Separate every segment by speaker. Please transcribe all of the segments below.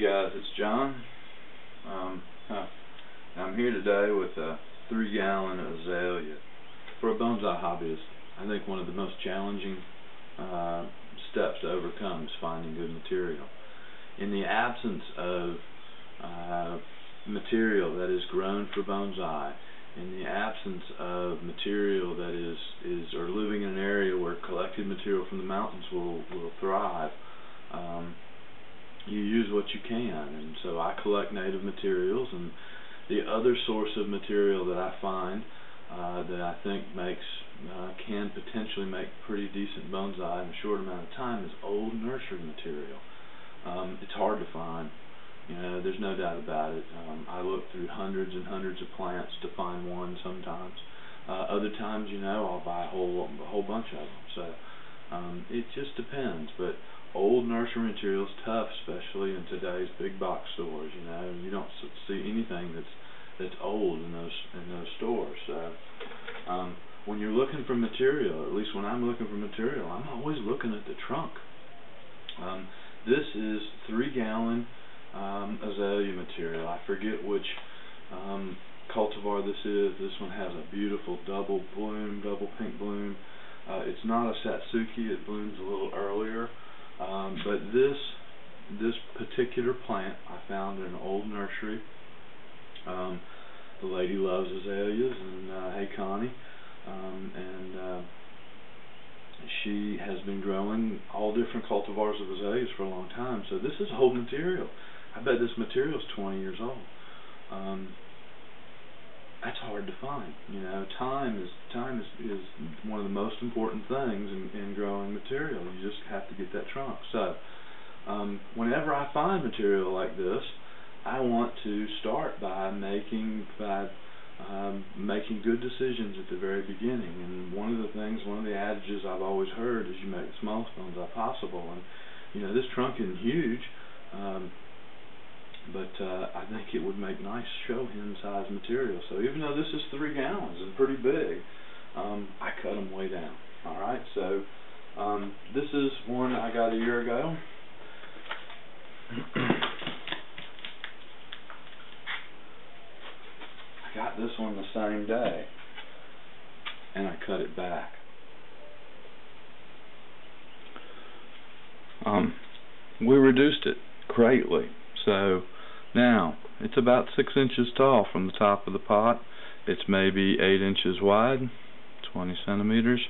Speaker 1: Hey guys, it's John. I'm here today with a 3-gallon azalea. For a bonsai hobbyist, I think one of the most challenging steps to overcome is finding good material. In the absence of material that is grown for bonsai, in the absence of material that is or living in an area where collected material from the mountains will thrive, you use what you can. And so I collect native materials, and the other source of material that I find that I think can potentially make pretty decent bonsai in a short amount of time is old nursery material. It's hard to find. There's no doubt about it. I look through hundreds and hundreds of plants to find one sometimes. Other times, I'll buy a whole bunch of them. So it just depends. But old nursery material is tough, especially in today's big box stores. You don't see anything that's old in those stores. So when you're looking for material, at least when I'm looking for material, I'm always looking at the trunk. This is 3-gallon azalea material. I forget which cultivar this is. This one has a beautiful double pink bloom. It's not a Satsuki, it blooms a little earlier. But this particular plant I found in an old nursery. The lady loves azaleas, and hey Connie, and she has been growing all different cultivars of azaleas for a long time. So this is old material. I bet this material is 20 years old. That's hard to find. Time is one of the most important things in growing material. You just have to get that trunk. So whenever I find material like this, I want to start by making good decisions at the very beginning. And one of the adages I've always heard is you make the smallest bonsai possible. And this trunk isn't huge, but I think it would make nice show hen size material. So even though this is 3 gallons and pretty big, I cut them way down. Alright, so this is one I got a year ago. I got this one the same day, and I cut it back. We reduced it greatly. So now it's about 6 inches tall from the top of the pot. It's maybe 8 inches wide, 20 centimeters,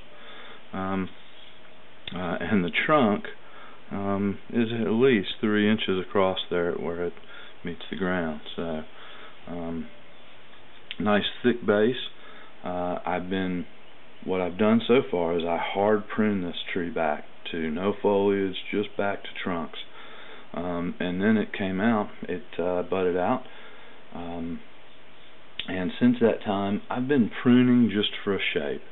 Speaker 1: and the trunk is at least 3 inches across there where it meets the ground. So nice thick base. What I've done so far is I hard prune this tree back to no foliage, just back to trunks. And then it came out, it budded out, and since that time I've been pruning just for a shape.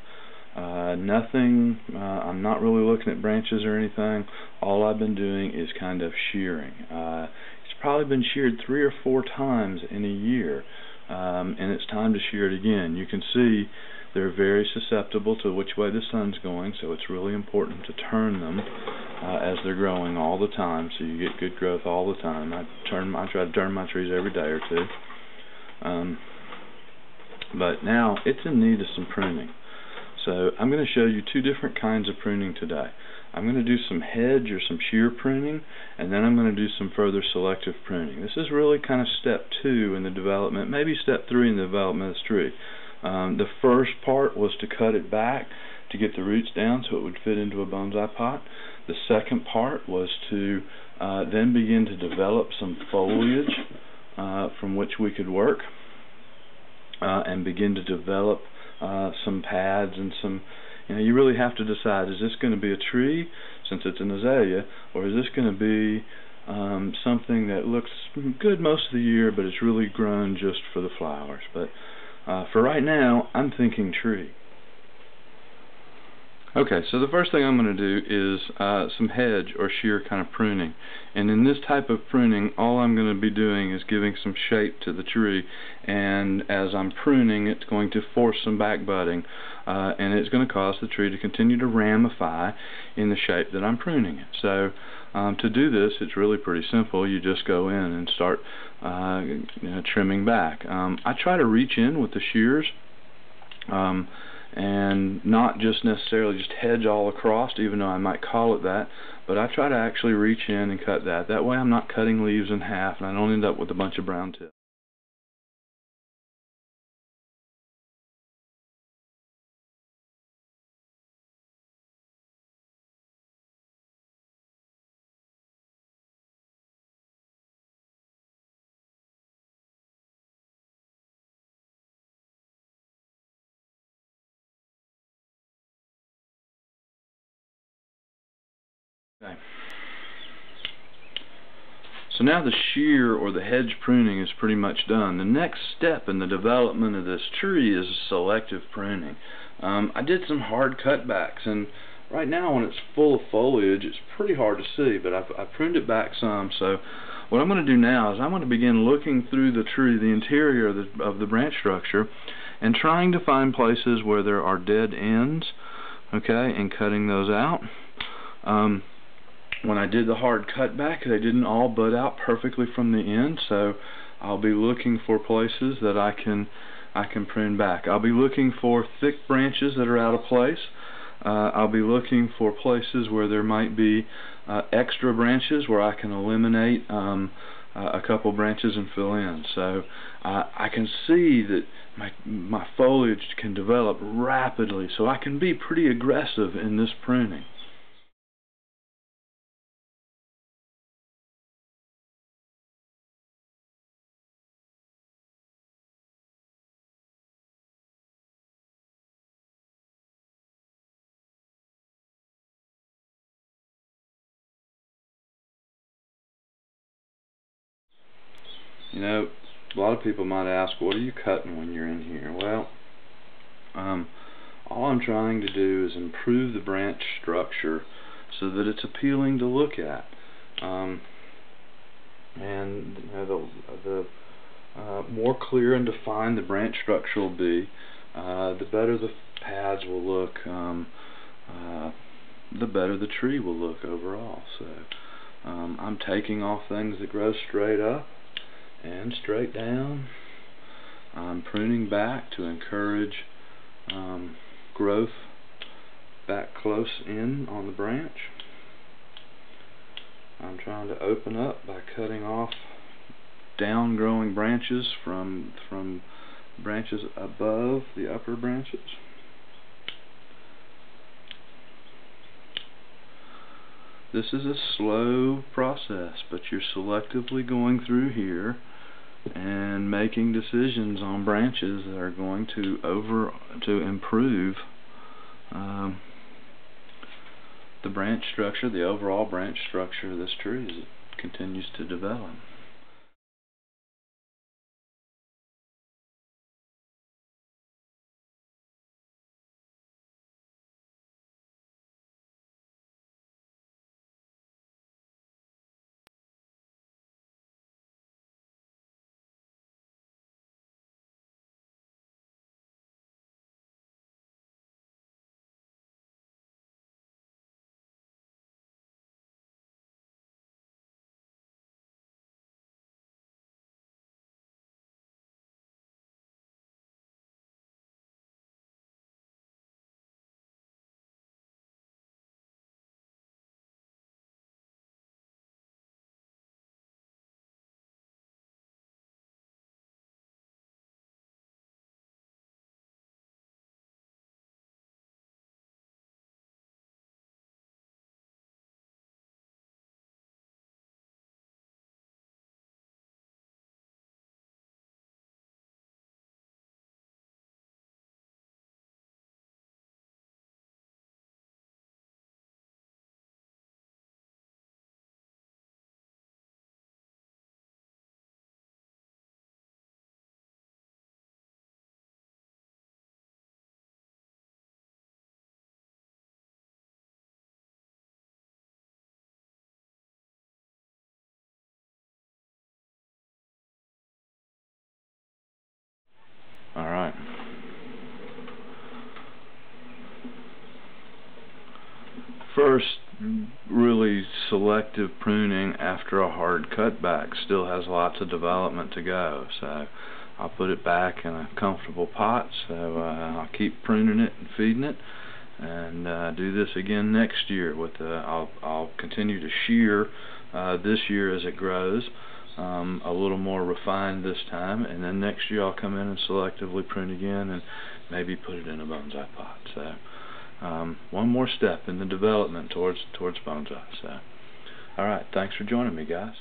Speaker 1: Nothing, I'm not really looking at branches or anything. All I've been doing is kind of shearing. It's probably been sheared 3 or 4 times in a year, and it's time to shear it again. You can see they're very susceptible to which way the sun's going, so it's really important to turn them as they're growing all the time, so you get good growth all the time. I try to turn my trees every day or two. But now it's in need of some pruning. So I'm going to show you 2 different kinds of pruning today. I'm going to do some hedge or some shear pruning, and then I'm going to do some further selective pruning. This is really kind of step 2 in the development, maybe step 3 in the development of this tree. The first part was to cut it back to get the roots down so it would fit into a bonsai pot. The second part was to then begin to develop some foliage from which we could work, and begin to develop some pads and some, you really have to decide, is this going to be a tree since it's an azalea, or is this going to be something that looks good most of the year but it's really grown just for the flowers. But for right now, I'm thinking tree. Okay, so the first thing I'm going to do is some hedge or shear kind of pruning. And in this type of pruning, all I'm going to be doing is giving some shape to the tree. And as I'm pruning, it's going to force some back budding. And it's going to cause the tree to continue to ramify in the shape that I'm pruning it. So To do this, it's really pretty simple. You just go in and start trimming back. I try to reach in with the shears and not just necessarily just hedge all across, even though I might call it that, but I try to actually reach in and cut that. That way I'm not cutting leaves in half and I don't end up with a bunch of brown tips. Okay. So now the shear or the hedge pruning is pretty much done. The next step in the development of this tree is selective pruning. I did some hard cutbacks, and right now when it's full of foliage it's pretty hard to see, but I pruned it back some. So what I'm going to do now is I'm going to begin looking through the tree, the interior of the branch structure, and trying to find places where there are dead ends, okay, and cutting those out. When I did the hard cutback, they didn't all bud out perfectly from the end, so I'll be looking for places that I can prune back. I'll be looking for thick branches that are out of place. I'll be looking for places where there might be extra branches where I can eliminate a couple branches and fill in. So I can see that my foliage can develop rapidly, so I can be pretty aggressive in this pruning. You know, a lot of people might ask, what are you cutting when you're in here? Well, all I'm trying to do is improve the branch structure so that it's appealing to look at. And you know, the more clear and defined the branch structure will be, the better the pads will look, the better the tree will look overall. So I'm taking off things that grow straight up and straight down. I'm pruning back to encourage growth back close in on the branch. I'm trying to open up by cutting off down growing branches from branches above the upper branches. This is a slow process, but you're selectively going through here and making decisions on branches that are going to improve the branch structure, the overall branch structure of this tree as it continues to develop. first really selective pruning after a hard cutback. Still has lots of development to go, so I'll put it back in a comfortable pot. So I'll keep pruning it and feeding it, and do this again next year. I'll continue to shear this year as it grows, a little more refined this time, and then next year I'll come in and selectively prune again and maybe put it in a bonsai pot. So one more step in the development towards bonsai. So, all right, thanks for joining me, guys.